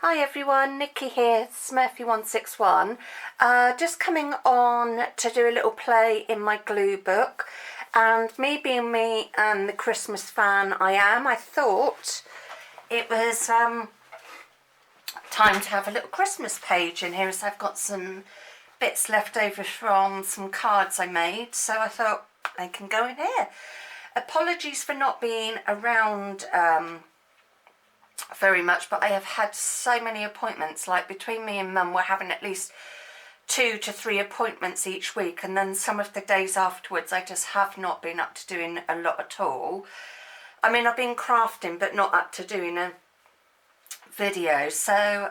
Hi everyone, Nikki here, Smurfy161. Just coming on to do a little play in my glue book, and me being me and the Christmas fan I am, I thought it was time to have a little Christmas page in here, as I've got some bits left over from some cards I made, so I thought they can go in here. Apologies for not being around very much, but I have had so many appointments. Like between me and Mum, we're having at least 2 to 3 appointments each week, and then some of the days afterwards I just have not been up to doing a lot at all. I mean, I've been crafting but not up to doing a video, so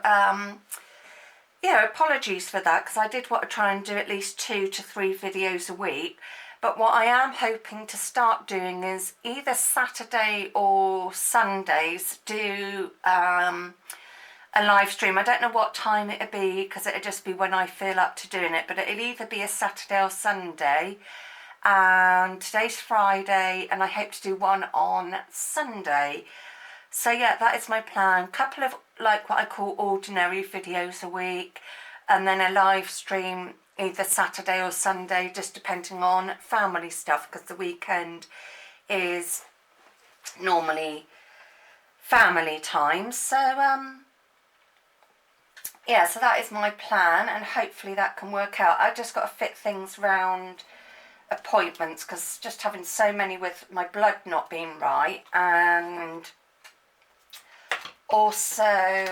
yeah, apologies for that, because I did want to try and do at least 2 to 3 videos a week. But what I am hoping to start doing is either Saturday or Sundays do a live stream. I don't know what time it'll be, because it'll just be when I feel up to doing it, but it'll either be a Saturday or Sunday. And today's Friday, and I hope to do one on Sunday. So yeah, that is my plan. Couple of like what I call ordinary videos a week, and then a live stream either Saturday or Sunday, just depending on family stuff, because the weekend is normally family time. So yeah, so that is my plan, and hopefully that can work out. I've just got to fit things round appointments, because just having so many with my blood not being right, and also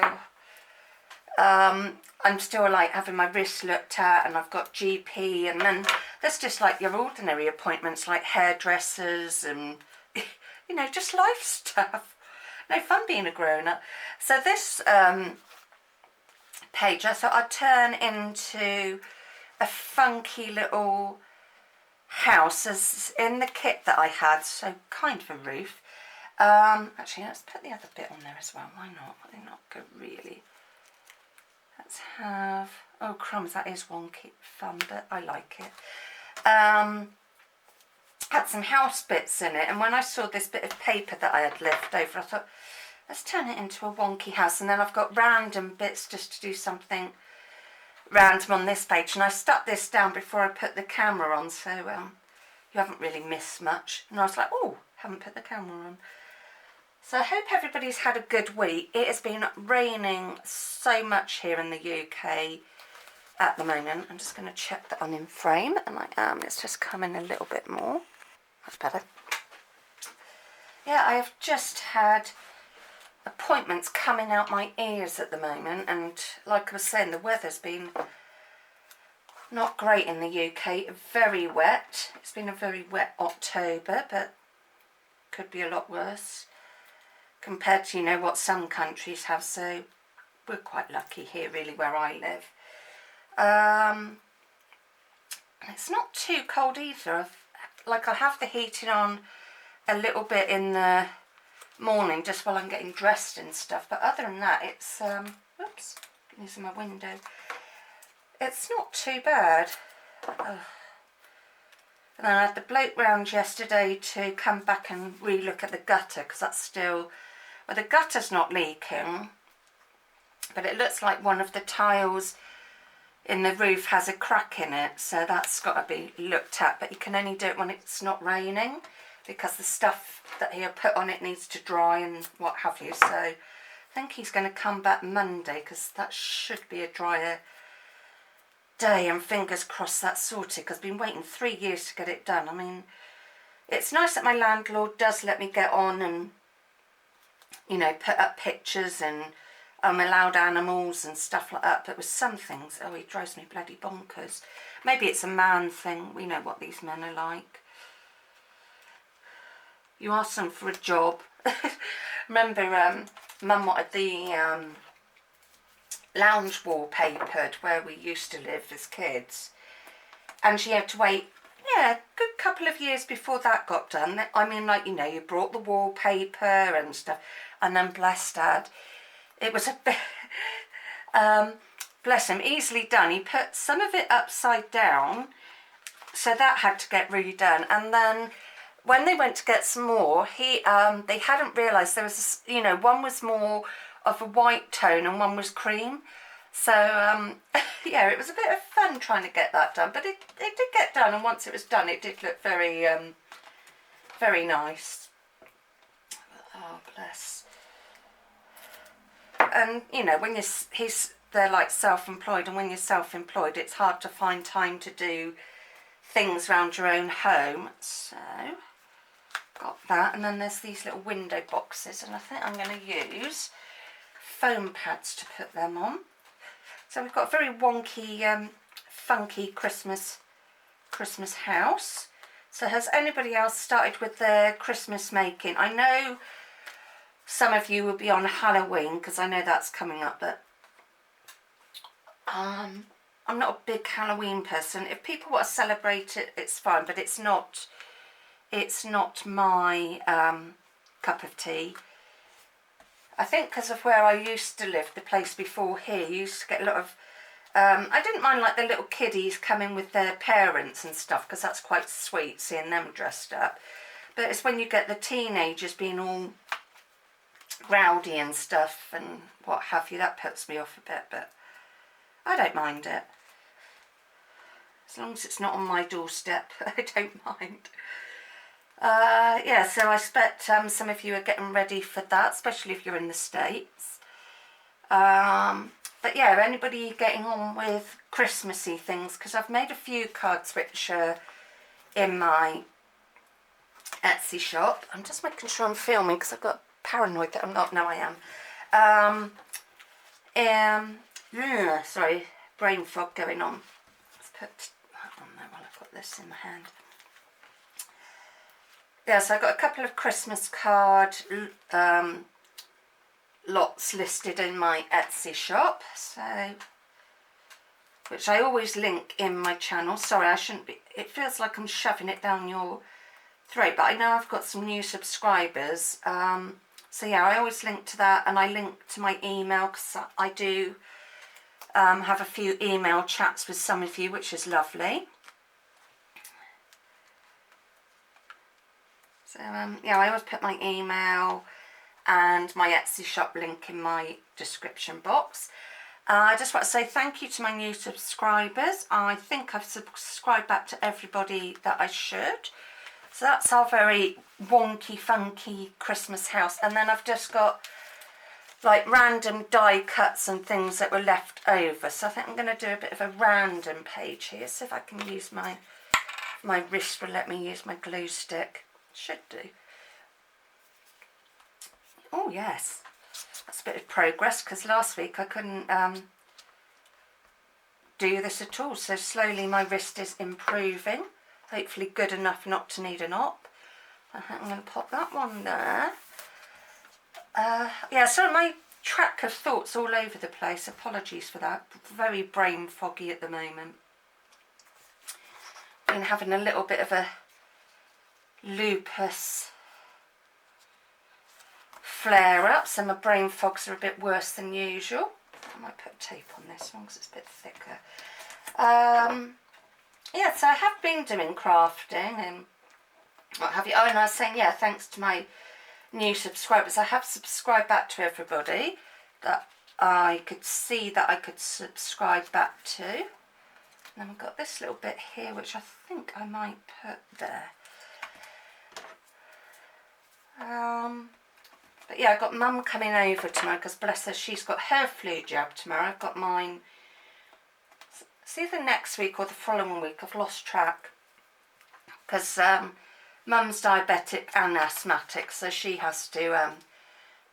I'm still like having my wrist looked at, and I've got GP, and then there's just like your ordinary appointments like hairdressers and you know, just life stuff. No fun being a grown-up. So this page I thought I'd turn into a funky little house, as in the kit that I had, so kind of a roof. Actually, let's put the other bit on there as well. Why not? They're not good, really. Let's have, oh crumbs, that is wonky fun, but I like it. Had some house bits in it, and when I saw this bit of paper that I had left over, I thought, let's turn it into a wonky house. And then I've got random bits just to do something random on this page, and I stuck this down before I put the camera on, so you haven't really missed much. And I was like, oh, haven't put the camera on. So I hope everybody's had a good week. It has been raining so much here in the UK at the moment. I'm just going to check that I'm in frame, and I am. It's just coming a little bit more. That's better. Yeah, I have just had appointments coming out my ears at the moment, and like I was saying, the weather's been not great in the UK. Very wet. It's been a very wet October, but could be a lot worse compared to, you know, what some countries have, so we're quite lucky here really where I live. It's not too cold either. I have the heating on a little bit in the morning just while I'm getting dressed and stuff, but other than that it's oops, using my window, it's not too bad. And then I had the bloke round yesterday to come back and re-look at the gutter, because that's still, well, the gutter's not leaking, but it looks like one of the tiles in the roof has a crack in it, so that's got to be looked at. But you can only do it when it's not raining, because the stuff that he had put on it needs to dry and what have you. So I think he's going to come back Monday, because that should be a drier day, and fingers crossed that's sorted, because I've been waiting 3 years to get it done. I mean, it's nice that my landlord does let me get on and, you know, put up pictures and allowed animals and stuff like that, but with some things, oh, he drives me bloody bonkers. Maybe it's a man thing. We know what these men are like. You ask them for a job. Remember, Mum wanted the lounge wallpapered where we used to live as kids, and she had to wait, yeah, a good couple of years before that got done. I mean, like, you know, you brought the wallpaper and stuff, and then bless Dad, it was a bit bless him, easily done. He put some of it upside down, so that had to get redone. And then when they went to get some more, they hadn't realised there was, you know, one was more of a white tone and one was cream. So yeah, it was a bit of fun trying to get that done, but it did get done, and once it was done it did look very very nice. Oh bless. And you know, when they're like self-employed, and when you're self-employed it's hard to find time to do things around your own home. So got that, and then there's these little window boxes, and I think I'm going to use foam pads to put them on. So we've got a very wonky funky Christmas house. So has anybody else started with their Christmas making? I know some of you will be on Halloween because I know that's coming up, but I'm not a big Halloween person. If people want to celebrate it, it's fine, but it's not my cup of tea. I think because of where I used to live, the place before here, you used to get a lot of I didn't mind like the little kiddies coming with their parents and stuff, because that's quite sweet seeing them dressed up. But it's when you get the teenagers being all rowdy and stuff and what have you, that puts me off a bit, but I don't mind it. As long as it's not on my doorstep, I don't mind. Yeah, so I expect some of you are getting ready for that, especially if you're in the States. But yeah, anybody getting on with Christmassy things? Because I've made a few cards which are in my Etsy shop. I'm just making sure I'm filming because I've got paranoid that I'm not. No, I am. Sorry, brain fog going on. Let's put that on there while I've got this in my hand. Yeah, so I've got a couple of Christmas card lots listed in my Etsy shop, so which I always link in my channel. Sorry, I shouldn't be, it feels like I'm shoving it down your throat, but I know I've got some new subscribers. So yeah, I always link to that, and I link to my email because I do have a few email chats with some of you, which is lovely. So yeah, I always put my email and my Etsy shop link in my description box. I just want to say thank you to my new subscribers. I think I've subscribed back to everybody that I should. So that's our very wonky, funky Christmas house. And then I've just got like random die cuts and things that were left over. So I think I'm going to do a bit of a random page here. See if I can use my wrist will let me use my glue stick. Should do. Oh yes, that's a bit of progress, because last week I couldn't do this at all. So slowly my wrist is improving. Hopefully good enough not to need an op. I think I'm going to pop that one there. Yeah, so my track of thoughts all over the place. Apologies for that. Very brain foggy at the moment. Been having a little bit of a lupus flare-ups, and my brain fogs are a bit worse than usual. I might put tape on this one because it's a bit thicker. Yeah, so I have been doing crafting and what have you. Oh, and I was saying, yeah, thanks to my new subscribers, I have subscribed back to everybody that I could see that I could subscribe back to. And then we've got this little bit here which I think I might put there. But yeah, I've got Mum coming over tomorrow because bless her, she's got her flu jab tomorrow. I've got mine. It's either next week or the following week. I've lost track because Mum's diabetic and asthmatic, so she has to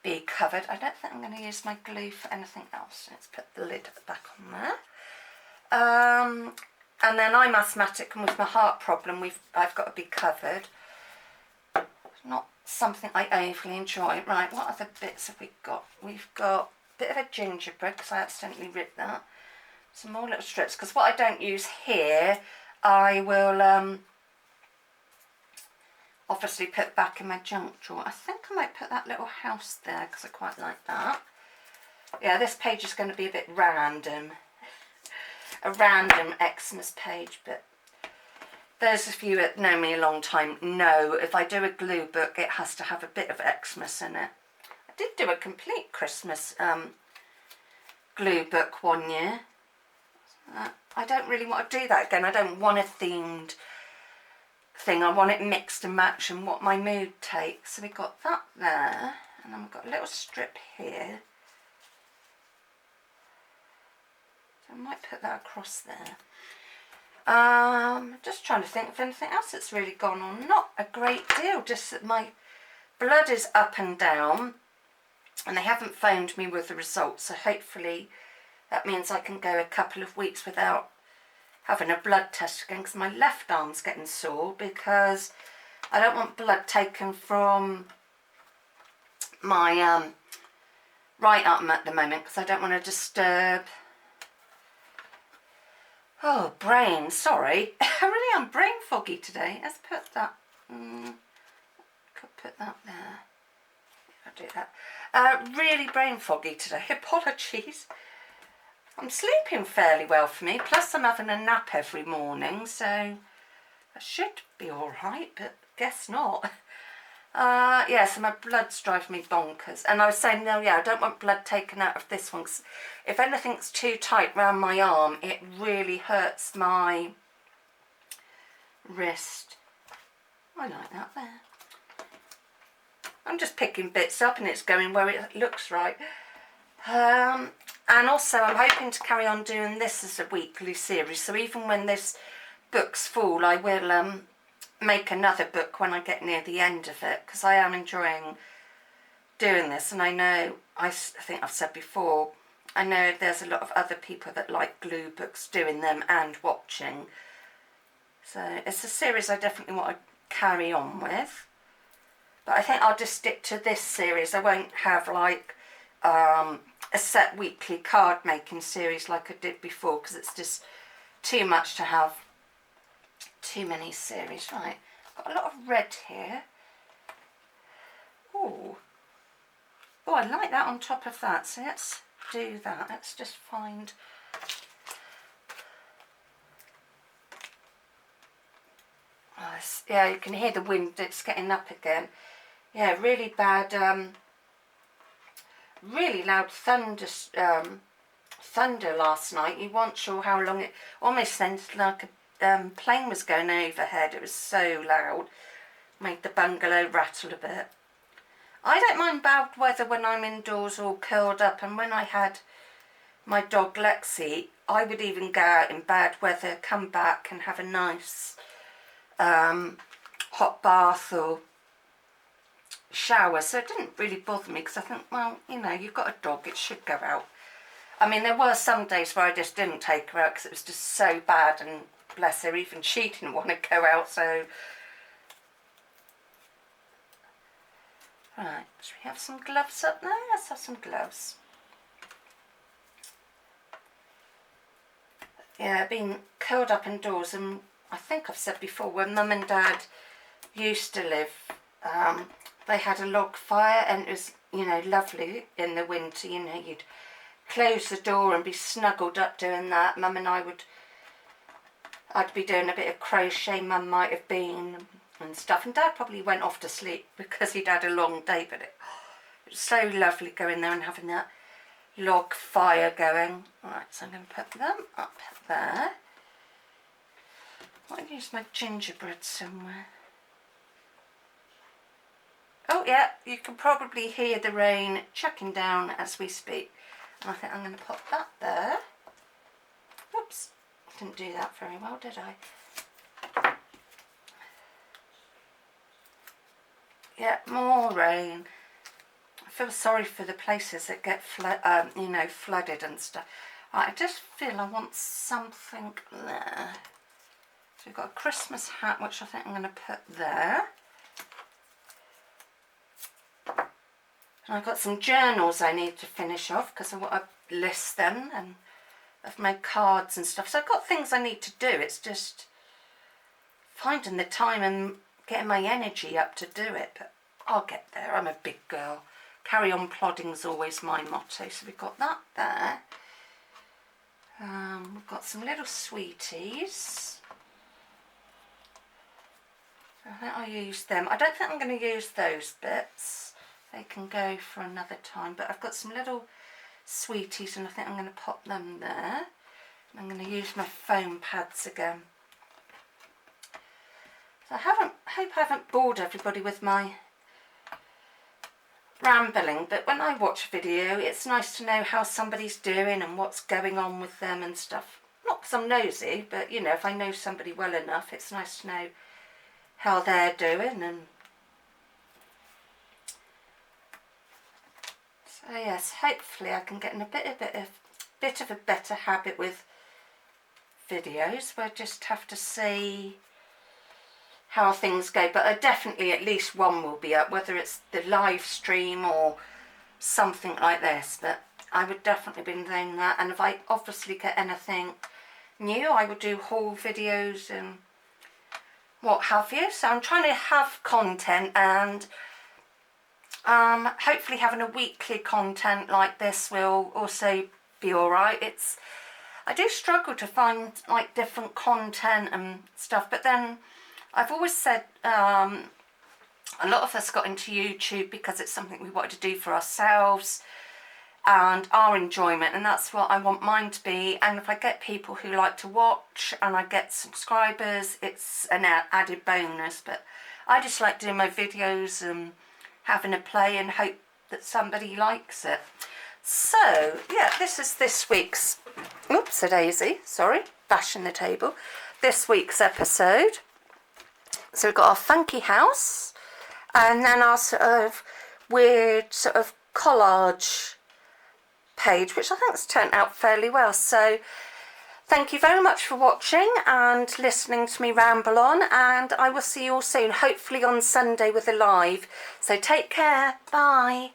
be covered. I don't think I'm going to use my glue for anything else. Let's put the lid back on there. And then I'm asthmatic, and with my heart problem, I've got to be covered. Not something I overly enjoy. Right, what other bits have we got? We've got a bit of a gingerbread because I accidentally ripped that. Some more little strips, because what I don't use here I will obviously put back in my junk drawer. I think I might put that little house there because I quite like that. Yeah, this page is going to be a bit random. A random Xmas page, but those of you that know me a long time know if I do a glue book it has to have a bit of Xmas in it. did do a complete Christmas glue book one year. I don't really want to do that again. I don't want a themed thing. I want it mixed and match and what my mood takes. So we've got that there, and then we've got a little strip here. So I might put that across there. Just trying to think of anything else that's really gone on. Not a great deal, just that my blood is up and down, and they haven't phoned me with the results, so hopefully that means I can go a couple of weeks without having a blood test again, because my left arm's getting sore because I don't want blood taken from my right arm at the moment, because I don't want to disturb. Oh, brain, sorry. I really am brain foggy today. Let's put that, could put that there. I'll do that. Really brain foggy today. Apologies. I'm sleeping fairly well for me, plus I'm having a nap every morning, so I should be alright, but guess not. Yeah, so my blood's driving me bonkers. And I was saying, no, yeah, I don't want blood taken out of this one, 'cause if anything's too tight around my arm, it really hurts my wrist. I like that there. I'm just picking bits up and it's going where it looks right. And also I'm hoping to carry on doing this as a weekly series, so even when this book's full, I will make another book when I get near the end of it, because I am enjoying doing this. And I know, I think I've said before, I know there's a lot of other people that like glue books, doing them and watching, so it's a series I definitely want to carry on with. But I think I'll just stick to this series. I won't have like a set weekly card making series like I did before, because it's just too much to have too many series. Right, got a lot of red here. Oh, I like that on top of that, so let's do that. Let's just find, yeah, you can hear the wind, it's getting up again. Yeah, really bad, really loud thunder last night. You weren't sure how long it, almost sounded like a plane was going overhead. It was so loud, made the bungalow rattle a bit. I don't mind bad weather when I'm indoors all curled up, and when I had my dog Lexi, I would even go out in bad weather, come back and have a nice hot bath or shower, so it didn't really bother me, because I think, well, you know, you've got a dog, it should go out. I mean, there were some days where I just didn't take her out because it was just so bad, and bless her, even she didn't want to go out. So right, should we have some gloves up there? Let's have some gloves. Yeah, I've been curled up indoors, and I think I've said before, when Mum and Dad used to live, they had a log fire, and it was, you know, lovely in the winter. You know, you'd close the door and be snuggled up doing that. Mum and I'd be doing a bit of crochet, Mum might have been, and stuff, and Dad probably went off to sleep because he'd had a long day, but it was so lovely going there and having that log fire going. Alright, so I'm going to put them up there. I might use my gingerbread somewhere. Oh yeah, you can probably hear the rain chucking down as we speak. And I think I'm going to pop that there. Oops, didn't do that very well, did I? Yeah, more rain. I feel sorry for the places that get you know, flooded and stuff. Right, I just feel I want something there. So we've got a Christmas hat, which I think I'm going to put there. And I've got some journals I need to finish off, because I want to list them, and I've made cards and stuff. So I've got things I need to do. It's just finding the time and getting my energy up to do it. But I'll get there. I'm a big girl. Carry on plodding's always my motto. So we've got that there. We've got some little sweeties. I think I'll use them. I don't think I'm going to use those bits. they can go for another time. But I've got some little sweeties and I think I'm going to pop them there. And I'm going to use my foam pads again. So I hope I haven't bored everybody with my rambling, but when I watch a video it's nice to know how somebody's doing and what's going on with them and stuff. Not because I'm nosy, but you know, if I know somebody well enough, it's nice to know how they're doing. And so yes, hopefully I can get in a bit of a better habit with videos. We'll just have to see how things go, but definitely at least one will be up, whether it's the live stream or something like this. But I would definitely be doing that, and if I obviously get anything new, I would do haul videos and what have you. So I'm trying to have content, and hopefully having a weekly content like this will also be alright. I do struggle to find like different content and stuff, but then I've always said a lot of us got into YouTube because it's something we wanted to do for ourselves and our enjoyment, and that's what I want mine to be. And if I get people who like to watch and I get subscribers, it's an added bonus. But I just like doing my videos and having a play and hope that somebody likes it. So yeah, this is this week's, oops a daisy, sorry, bashing the table, this week's episode. So we've got our funky house and then our sort of weird sort of collage page, which I think has turned out fairly well. So thank you very much for watching and listening to me ramble on, and I will see you all soon, hopefully on Sunday with a live. So take care, bye.